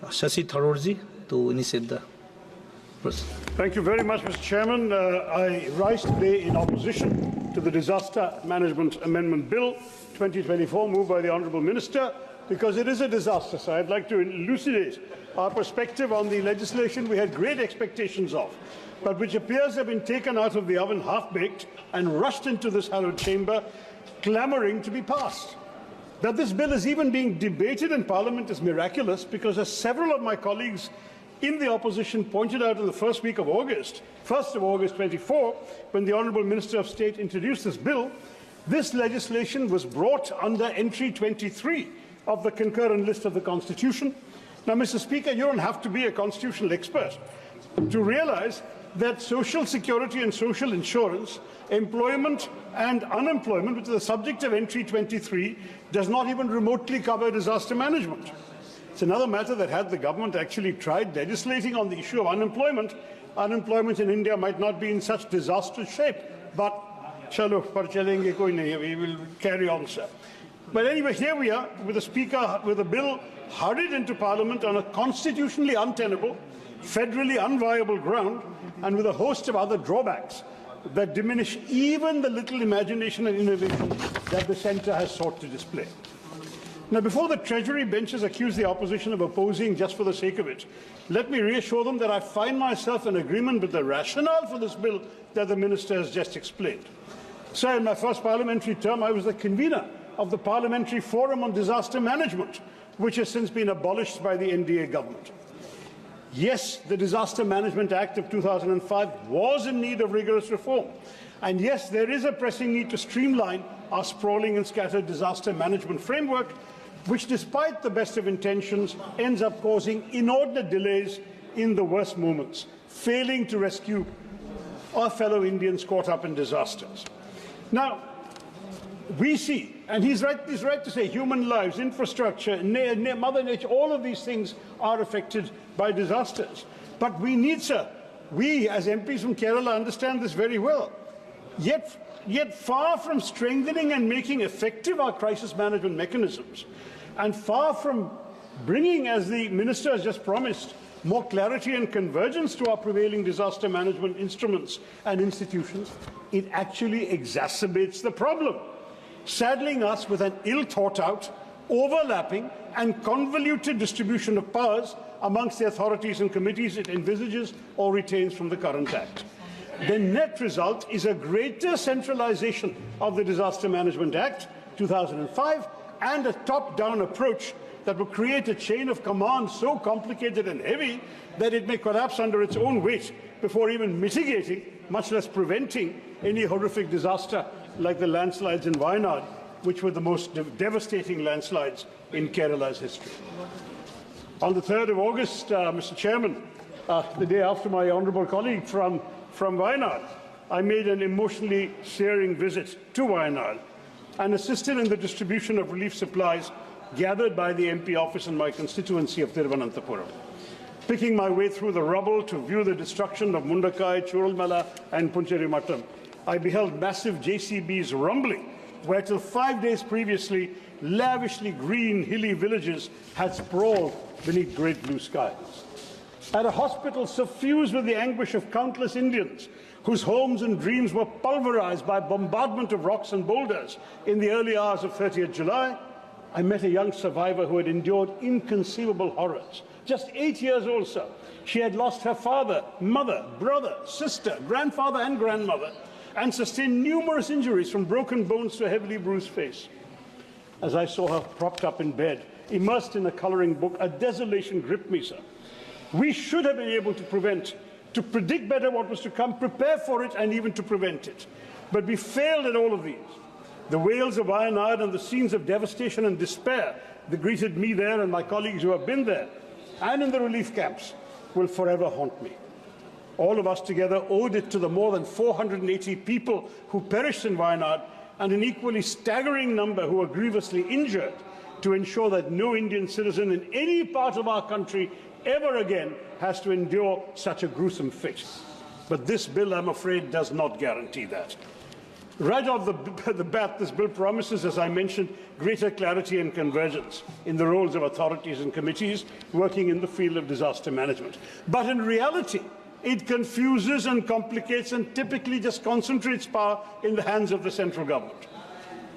Shashi Tharoor ji to initiate the process. Thank you very much, Mr. Chairman. I rise today in opposition to the Disaster Management Amendment Bill 2024 moved by the Honourable Minister because it is a disaster. So I'd like to elucidate our perspective on the legislation we had great expectations of, but which appears to have been taken out of the oven half-baked and rushed into this hallowed chamber, clamouring to be passed. That this bill is even being debated in Parliament is miraculous because, as several of my colleagues in the opposition pointed out in the first week of August, 1st of August 24, when the Honourable Minister of State introduced this bill, this legislation was brought under entry 23 of the concurrent list of the Constitution. Now, Mr. Speaker, you don't have to be a constitutional expert to realise that social security and social insurance, employment and unemployment, which is the subject of entry 23, does not even remotely cover disaster management. It's another matter that had the government actually tried legislating on the issue of unemployment, unemployment in India might not be in such disastrous shape. But chalo, par chalenge koi nahi, we will carry on, sir. But anyway, here we are with a speaker with a bill hurried into Parliament on a constitutionally untenable, federally unviable ground, and with a host of other drawbacks that diminish even the little imagination and innovation that the centre has sought to display. Now, before the Treasury benches accuse the opposition of opposing just for the sake of it, let me reassure them that I find myself in agreement with the rationale for this bill that the Minister has just explained. So, in my first parliamentary term, I was the convener of the Parliamentary Forum on Disaster Management, which has since been abolished by the NDA government. Yes, the Disaster Management Act of 2005 was in need of rigorous reform. And yes, there is a pressing need to streamline our sprawling and scattered disaster management framework, which, despite the best of intentions, ends up causing inordinate delays in the worst moments, failing to rescue our fellow Indians caught up in disasters. Now, we see, and he's right to say, human lives, infrastructure, Mother Nature, all of these things are affected by disasters. But we need, sir, we as MPs from Kerala understand this very well. Yet far from strengthening and making effective our crisis management mechanisms, and far from bringing, as the Minister has just promised, more clarity and convergence to our prevailing disaster management instruments and institutions, it actually exacerbates the problem, saddling us with an ill-thought-out, overlapping and convoluted distribution of powers amongst the authorities and committees it envisages or retains from the current Act. The net result is a greater centralisation of the Disaster Management Act 2005 and a top-down approach that will create a chain of command so complicated and heavy that it may collapse under its own weight before even mitigating, much less preventing, any horrific disaster like the landslides in Wayanad, which were the most devastating landslides in Kerala's history. On the 3rd of August, Mr. Chairman, the day after my honourable colleague from Wayanad, I made an emotionally searing visit to Wayanad and assisted in the distribution of relief supplies gathered by the MP office in my constituency of Thiruvananthapuram. Picking my way through the rubble to view the destruction of Mundakai, Churalmala and Puncherimattam, I beheld massive JCBs rumbling, where till 5 days previously, lavishly green, hilly villages had sprawled beneath great blue skies. At a hospital suffused with the anguish of countless Indians, whose homes and dreams were pulverized by bombardment of rocks and boulders in the early hours of 30th July, I met a young survivor who had endured inconceivable horrors. Just 8 years old, sir. She had lost her father, mother, brother, sister, grandfather and grandmother, and sustained numerous injuries from broken bones to a heavily bruised face. As I saw her propped up in bed, immersed in a colouring book, a desolation gripped me, sir. We should have been able to predict better what was to come, prepare for it, and even to prevent it. But we failed at all of these. The wails of Wayanad and the scenes of devastation and despair that greeted me there and my colleagues who have been there and in the relief camps will forever haunt me. All of us together owed it to the more than 480 people who perished in Wayanad and an equally staggering number who were grievously injured to ensure that no Indian citizen in any part of our country ever again has to endure such a gruesome fate. But this bill, I'm afraid, does not guarantee that. Right off the bat, this bill promises, as I mentioned, greater clarity and convergence in the roles of authorities and committees working in the field of disaster management. But in reality, it confuses and complicates and typically just concentrates power in the hands of the central government.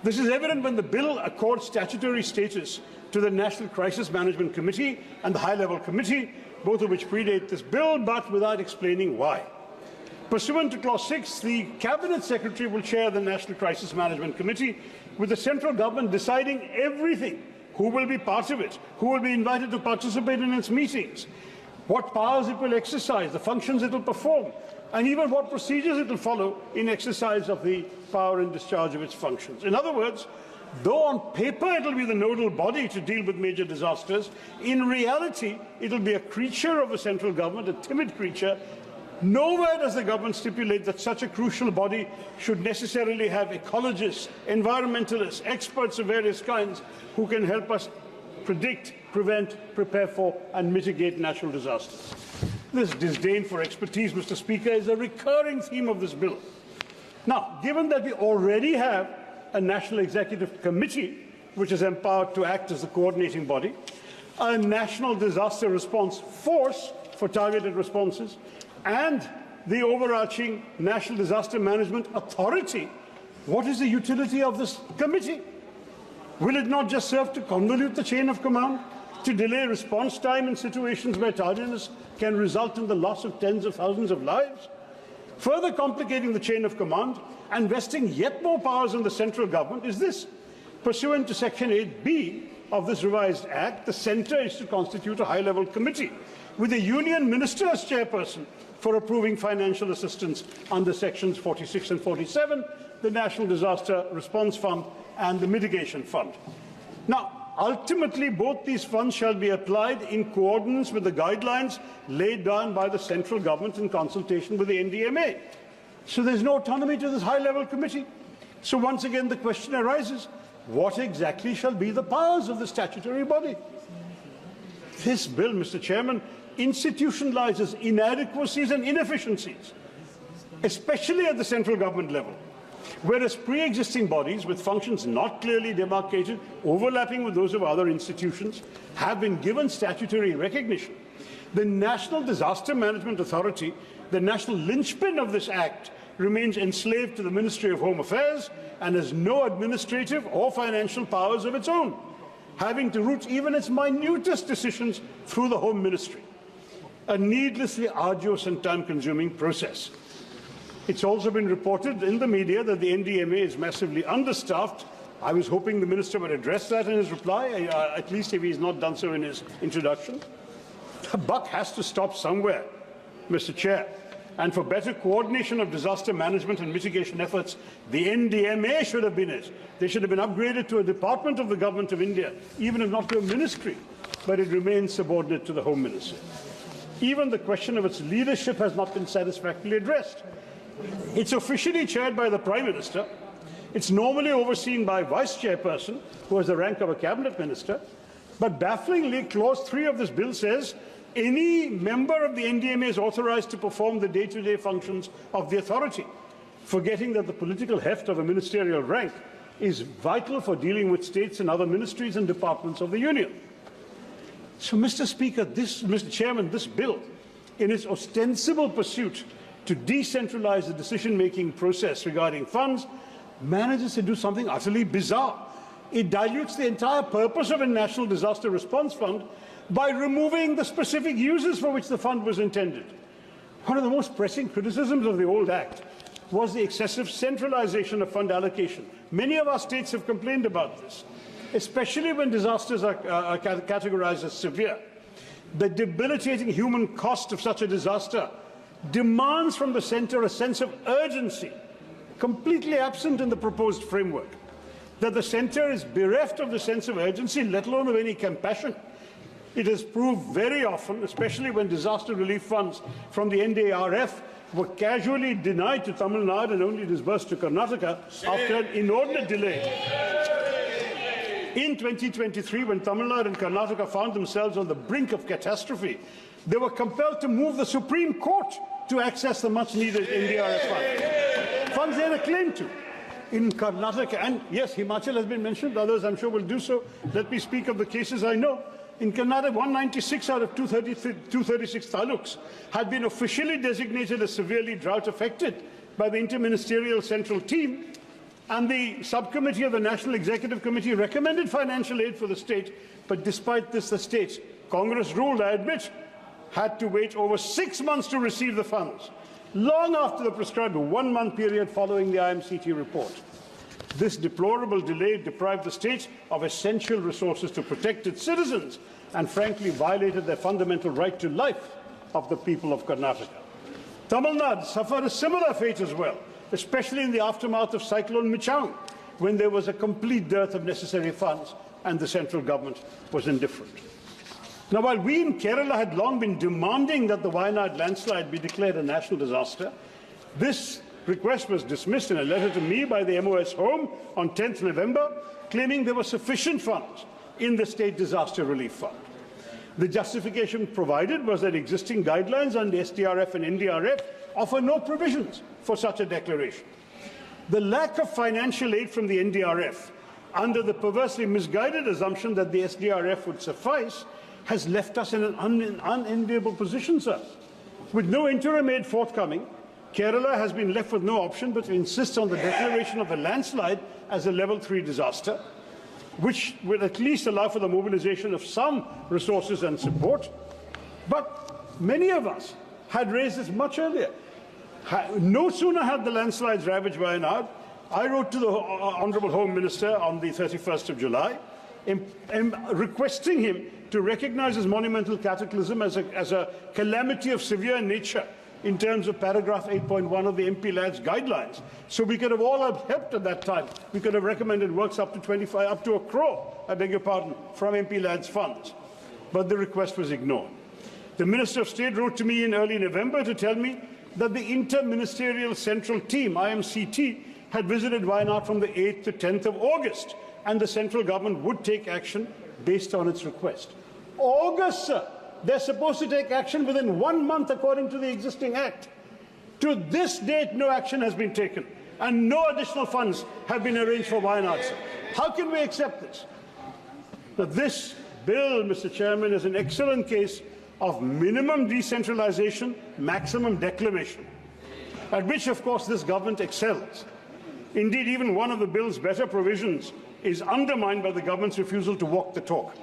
This is evident when the bill accords statutory status to the National Crisis Management Committee and the High-Level Committee, both of which predate this bill, but without explaining why. Pursuant to Clause 6, the Cabinet Secretary will chair the National Crisis Management Committee, with the central government deciding everything: who will be part of it, who will be invited to participate in its meetings, what powers it will exercise, the functions it will perform, and even what procedures it will follow in exercise of the power and discharge of its functions. In other words, though on paper it will be the nodal body to deal with major disasters, in reality it will be a creature of the central government, a timid creature. Nowhere does the government stipulate that such a crucial body should necessarily have ecologists, environmentalists, experts of various kinds who can help us predict, prevent, prepare for and mitigate natural disasters. This disdain for expertise, Mr. Speaker, is a recurring theme of this bill. Now, given that we already have a National Executive Committee which is empowered to act as the coordinating body, a National Disaster Response Force for targeted responses, and the overarching National Disaster Management Authority, what is the utility of this committee? Will it not just serve to convolute the chain of command, to delay response time in situations where tardiness can result in the loss of tens of thousands of lives? Further complicating the chain of command and vesting yet more powers in the central government is this: pursuant to Section 8B of this revised Act, the Centre is to constitute a high-level committee with a union minister as chairperson for approving financial assistance under Sections 46 and 47, the National Disaster Response Fund and the Mitigation Fund. Now, ultimately, both these funds shall be applied in coordinates with the guidelines laid down by the central government in consultation with the NDMA. So there's no autonomy to this high-level committee. So once again, the question arises, what exactly shall be the powers of the statutory body? This bill, Mr. Chairman, institutionalizes inadequacies and inefficiencies, especially at the central government level, whereas pre-existing bodies with functions not clearly demarcated, overlapping with those of other institutions, have been given statutory recognition. The National Disaster Management Authority, the national linchpin of this Act, remains enslaved to the Ministry of Home Affairs and has no administrative or financial powers of its own, having to route even its minutest decisions through the Home Ministry. A needlessly arduous and time-consuming process. It's also been reported in the media that the NDMA is massively understaffed. I was hoping the Minister would address that in his reply, at least if he's not done so in his introduction. The buck has to stop somewhere, Mr. Chair. And for better coordination of disaster management and mitigation efforts, the NDMA should have been it. They should have been upgraded to a department of the Government of India, even if not to a ministry, but it remains subordinate to the Home Ministry. Even the question of its leadership has not been satisfactorily addressed. It's officially chaired by the Prime Minister. It's normally overseen by Vice Chairperson, who has the rank of a Cabinet Minister. But bafflingly, Clause 3 of this bill says any member of the NDMA is authorized to perform the day-to-day functions of the authority, forgetting that the political heft of a ministerial rank is vital for dealing with states and other ministries and departments of the Union. So, Mr. Speaker, Mr. Chairman, this bill, in its ostensible pursuit to decentralize the decision-making process regarding funds, manages to do something utterly bizarre. It dilutes the entire purpose of a National Disaster Response Fund by removing the specific uses for which the fund was intended. One of the most pressing criticisms of the old Act was the excessive centralization of fund allocation. Many of our states have complained about this, especially when disasters are categorized as severe. The debilitating human cost of such a disaster demands from the centre a sense of urgency, completely absent in the proposed framework. That the centre is bereft of the sense of urgency, let alone of any compassion. It has proved very often, especially when disaster relief funds from the NDRF were casually denied to Tamil Nadu and only disbursed to Karnataka after an inordinate delay. In 2023, when Tamil Nadu and Karnataka found themselves on the brink of catastrophe, they were compelled to move the Supreme Court to access the much-needed NDRF funds. Funds they had a claim to. in Karnataka, and yes, Himachal has been mentioned, others I'm sure will do so. Let me speak of the cases I know. In Karnataka, 196 out of 236 taluks had been officially designated as severely drought-affected by the Interministerial Central Team, and the subcommittee of the National Executive Committee recommended financial aid for the state, but despite this, the state, Congress ruled, I admit, had to wait over 6 months to receive the funds, long after the prescribed 1-month period following the IMCT report. This deplorable delay deprived the state of essential resources to protect its citizens and frankly violated the fundamental right to life of the people of Karnataka. Tamil Nadu suffered a similar fate as well, especially in the aftermath of Cyclone Michaung, when there was a complete dearth of necessary funds and the central government was indifferent. Now, while we in Kerala had long been demanding that the Wayanad landslide be declared a national disaster, this request was dismissed in a letter to me by the MOS Home on 10th November, claiming there were sufficient funds in the State Disaster Relief Fund. The justification provided was that existing guidelines under SDRF and NDRF offer no provisions for such a declaration. The lack of financial aid from the NDRF, under the perversely misguided assumption that the SDRF would suffice, has left us in an unenviable position, sir. With no interim aid forthcoming, Kerala has been left with no option but to insist on the declaration of a landslide as a level 3 disaster, which will at least allow for the mobilization of some resources and support. But many of us had raised this much earlier. No sooner had the landslides ravaged Wayanad, I wrote to the Honourable Home Minister on the 31st of July, requesting him to recognise this monumental cataclysm as a calamity of severe nature in terms of paragraph 8.1 of the MP Lads guidelines. So we could have all helped at that time. We could have recommended works up to 1 crore, I beg your pardon, from MP Lads funds. But the request was ignored. The Minister of State wrote to me in early November to tell me that the Inter-Ministerial Central Team, IMCT, had visited Wayanad from the 8th to 10th of August, and the central government would take action based on its request. August, sir. They're supposed to take action within 1 month according to the existing Act. To this date, no action has been taken, and no additional funds have been arranged for Wayanad, sir. How can we accept this? Now, this bill, Mr. Chairman, is an excellent case of minimum decentralization, maximum declaration, at which, of course, this government excels. Indeed, even one of the bill's better provisions is undermined by the government's refusal to walk the talk.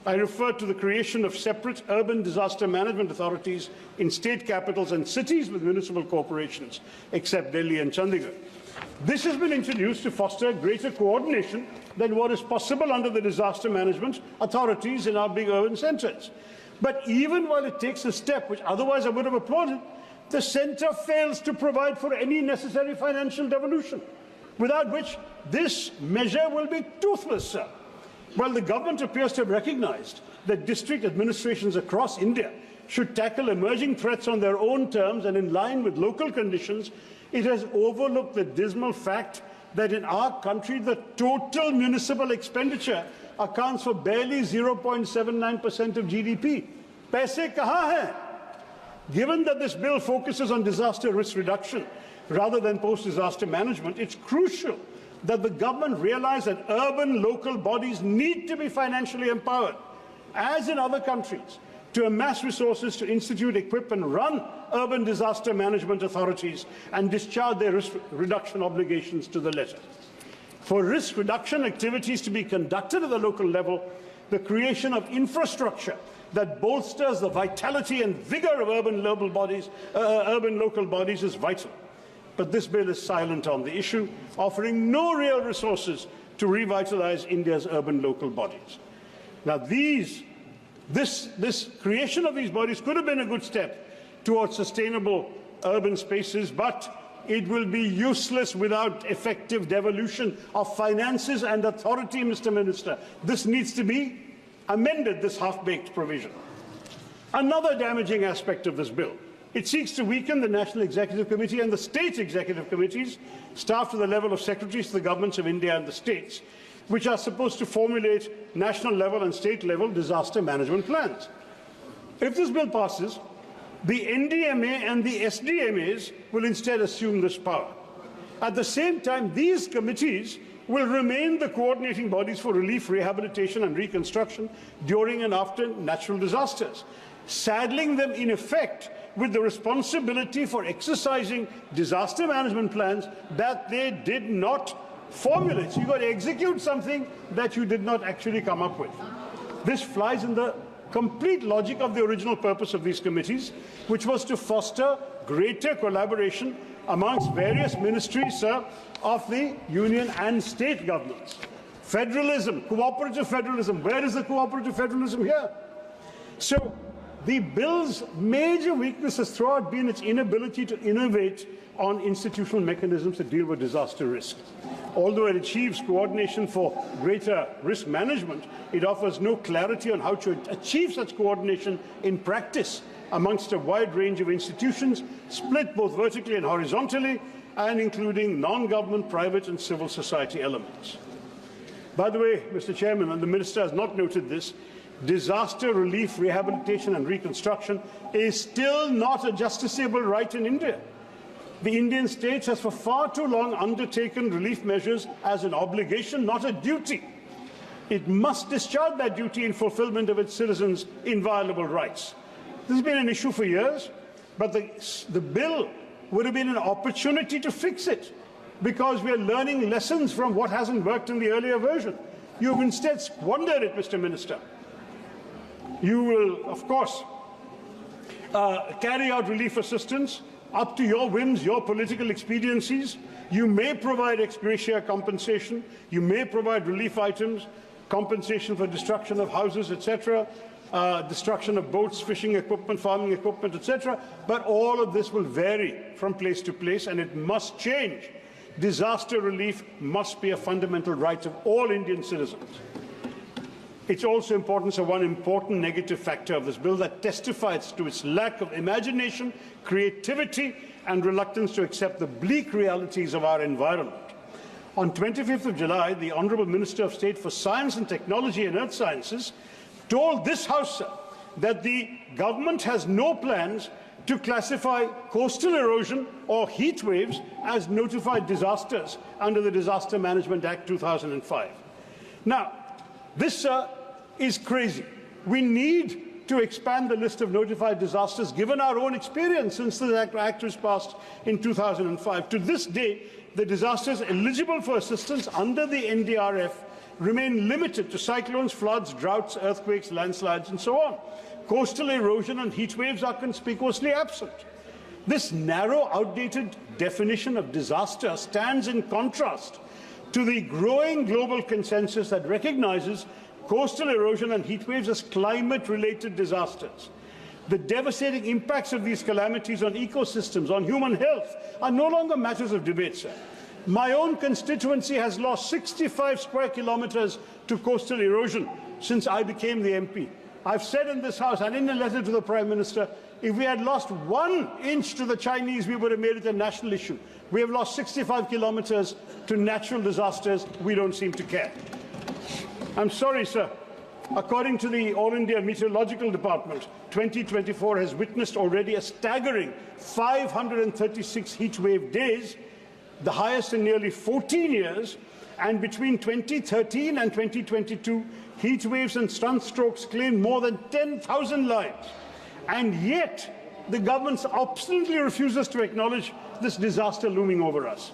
I refer to the creation of separate urban disaster management authorities in state capitals and cities with municipal corporations, except Delhi and Chandigarh. This has been introduced to foster greater coordination than what is possible under the disaster management authorities in our big urban centres. But even while it takes a step which otherwise I would have applauded, the centre fails to provide for any necessary financial devolution, without which this measure will be toothless, sir. While the government appears to have recognized that district administrations across India should tackle emerging threats on their own terms and in line with local conditions, it has overlooked the dismal fact that in our country the total municipal expenditure accounts for barely 0.79% of GDP. Paise kahan hai? Given that this bill focuses on disaster risk reduction rather than post-disaster management, it's crucial that the government realize that urban local bodies need to be financially empowered, as in other countries, to amass resources to institute, equip and run urban disaster management authorities and discharge their risk reduction obligations to the letter. For risk reduction activities to be conducted at the local level, the creation of infrastructure that bolsters the vitality and vigor of urban local bodies is vital. But this bill is silent on the issue, offering no real resources to revitalize India's urban local bodies. Now, this creation of these bodies could have been a good step towards sustainable urban spaces, but it will be useless without effective devolution of finances and authority, Mr. Minister. This needs to be amended, this half-baked provision. Another damaging aspect of this bill: it seeks to weaken the National Executive Committee and the State Executive Committees, staffed to the level of secretaries to the governments of India and the states, which are supposed to formulate national level and state level disaster management plans. If this bill passes, the NDMA and the SDMAs will instead assume this power. At the same time, these committees will remain the coordinating bodies for relief, rehabilitation and reconstruction during and after natural disasters, saddling them in effect with the responsibility for exercising disaster management plans that they did not formulate. So you've got to execute something that you did not actually come up with. This flies in the complete logic of the original purpose of these committees, which was to foster greater collaboration amongst various ministries, sir, of the union and state governments. Federalism, cooperative federalism. Where is the cooperative federalism here? So the bill's major weakness has throughout been its inability to innovate on institutional mechanisms to deal with disaster risk. Although it achieves coordination for greater risk management, it offers no clarity on how to achieve such coordination in practice amongst a wide range of institutions, split both vertically and horizontally, and including non-government, private and civil society elements. By the way, Mr. Chairman, and the Minister has not noted this, disaster relief, rehabilitation and reconstruction is still not a justiciable right in India. The Indian state has for far too long undertaken relief measures as an obligation, not a duty. It must discharge that duty in fulfillment of its citizens' inviolable rights. This has been an issue for years, but the bill would have been an opportunity to fix it, because we are learning lessons from what hasn't worked in the earlier version. You've instead squandered it, Mr. Minister. You will, of course, carry out relief assistance up to your whims, your political expediencies. You may provide ex gratia compensation. You may provide relief items, compensation for destruction of houses, etc., destruction of boats, fishing equipment, farming equipment, etc. But all of this will vary from place to place, and it must change. Disaster relief must be a fundamental right of all Indian citizens. It's also important, so one important negative factor of this bill that testifies to its lack of imagination, creativity and reluctance to accept the bleak realities of our environment. On 25th of July, the Honourable Minister of State for Science and Technology and Earth Sciences told this House, sir, that the government has no plans to classify coastal erosion or heat waves as notified disasters under the Disaster Management Act 2005. Now, this, sir, is crazy. We need to expand the list of notified disasters given our own experience since the Act was passed in 2005. To this day, the disasters eligible for assistance under the NDRF remain limited to cyclones, floods, droughts, earthquakes, landslides, and so on. Coastal erosion and heat waves are conspicuously absent. This narrow, outdated definition of disaster stands in contrast to the growing global consensus that recognizes coastal erosion and heat waves as climate-related disasters. The devastating impacts of these calamities on ecosystems, on human health, are no longer matters of debate, sir. My own constituency has lost 65 square kilometres to coastal erosion since I became the MP. I've said in this House and in a letter to the Prime Minister, if we had lost 1 inch to the Chinese, we would have made it a national issue. We have lost 65 kilometres to natural disasters. We don't seem to care. I'm sorry, sir. According to the All India Meteorological Department, 2024 has witnessed already a staggering 536 heatwave days, the highest in nearly 14 years, and between 2013 and 2022, heat waves and sunstrokes claimed more than 10,000 lives. And yet, the government obstinately refuses to acknowledge this disaster looming over us.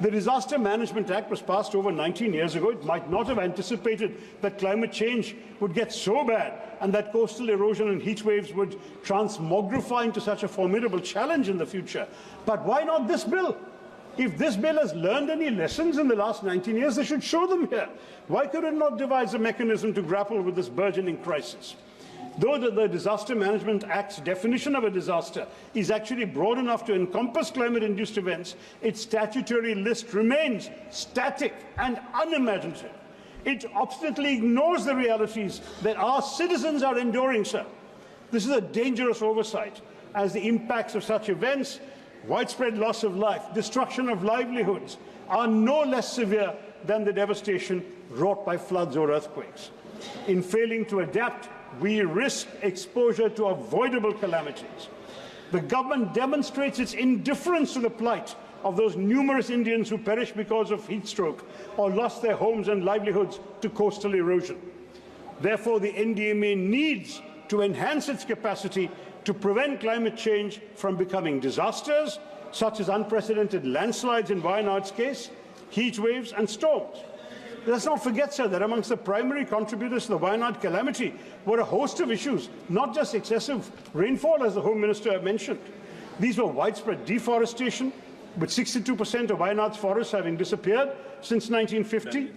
The Disaster Management Act was passed over 19 years ago. It might not have anticipated that climate change would get so bad and that coastal erosion and heat waves would transmogrify into such a formidable challenge in the future. But why not this bill? If this bill has learned any lessons in the last 19 years, they should show them here. Why could it not devise a mechanism to grapple with this burgeoning crisis? Though the Disaster Management Act's definition of a disaster is actually broad enough to encompass climate-induced events, its statutory list remains static and unimaginative. It obstinately ignores the realities that our citizens are enduring, sir. This is a dangerous oversight, as the impacts of such events, widespread loss of life, destruction of livelihoods, are no less severe than the devastation wrought by floods or earthquakes. In failing to adapt, we risk exposure to avoidable calamities. The government demonstrates its indifference to the plight of those numerous Indians who perished because of heat stroke or lost their homes and livelihoods to coastal erosion. Therefore, the NDMA needs to enhance its capacity to prevent climate change from becoming disasters, such as unprecedented landslides in Wayanad's case, heat waves and storms. Let's not forget, sir, that amongst the primary contributors to the Wayanad calamity were a host of issues, not just excessive rainfall, as the Home Minister mentioned. These were widespread deforestation, with 62% of Wayanad's forests having disappeared since 1950,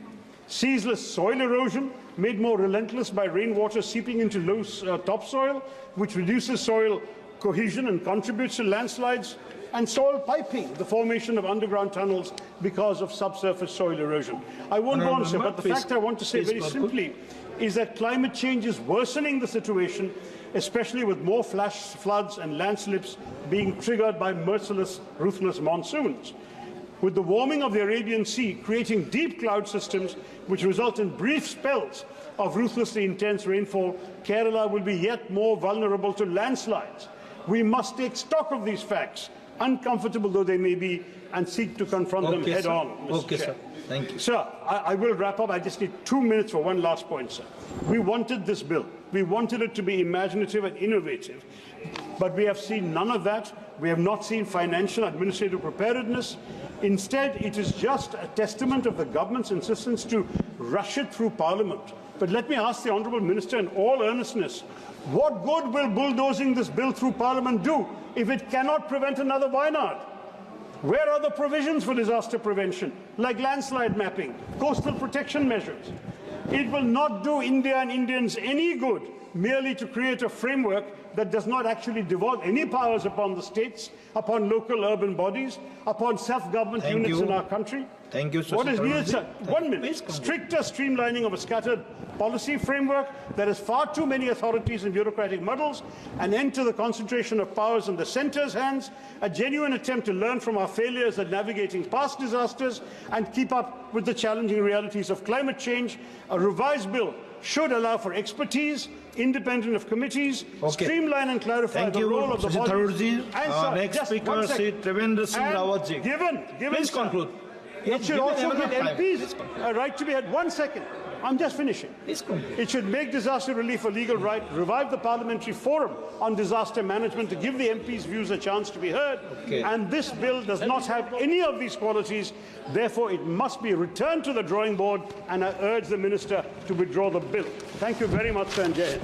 ceaseless soil erosion, made more relentless by rainwater seeping into loose topsoil, which reduces soil cohesion and contributes to landslides, and soil piping, the formation of underground tunnels because of subsurface soil erosion. I won't go on, sir, but the fact I want to say very simply is that climate change is worsening the situation, especially with more flash floods and landslips being triggered by merciless, ruthless monsoons. With the warming of the Arabian Sea creating deep cloud systems which result in brief spells of ruthlessly intense rainfall, Kerala will be yet more vulnerable to landslides. We must take stock of these facts, uncomfortable though they may be, and seek to confront them head on, Mr. Chair. Sir. Thank you. Sir, I will wrap up. I just need 2 minutes for one last point, sir. We wanted this bill. We wanted it to be imaginative and innovative. But we have seen none of that. We have not seen financial administrative preparedness. Instead, it is just a testament of the government's insistence to rush it through Parliament. But let me ask the Honourable Minister in all earnestness, what good will bulldozing this bill through Parliament do if it cannot prevent another Wayanad? Where are the provisions for disaster prevention, like landslide mapping, coastal protection measures? It will not do India and Indians any good merely to create a framework that does not actually devolve any powers upon the states, upon local urban bodies, upon self-government units in our country. Thank you, Shri What is Shashi needed, sir? Tharoor. 1 minute. Stricter streamlining of a scattered policy framework. There is far too many authorities and bureaucratic muddles. An end to the concentration of powers in the centre's hands. A genuine attempt to learn from our failures at navigating past disasters and keep up with the challenging realities of climate change. A revised bill should allow for expertise, independent of committees, streamline and clarify the role of the bodies. And next speaker, Shri Trivendra Singh Rawat ji. Given, Please conclude. It should also give MPs a right to be heard. 1 second. I'm just finishing. It should make disaster relief a legal right, revive the Parliamentary Forum on disaster management to give the MPs' views a chance to be heard. And this bill does not have any of these qualities. Therefore, it must be returned to the drawing board, and I urge the Minister to withdraw the bill. Thank you very much, sir, and Jai Hind.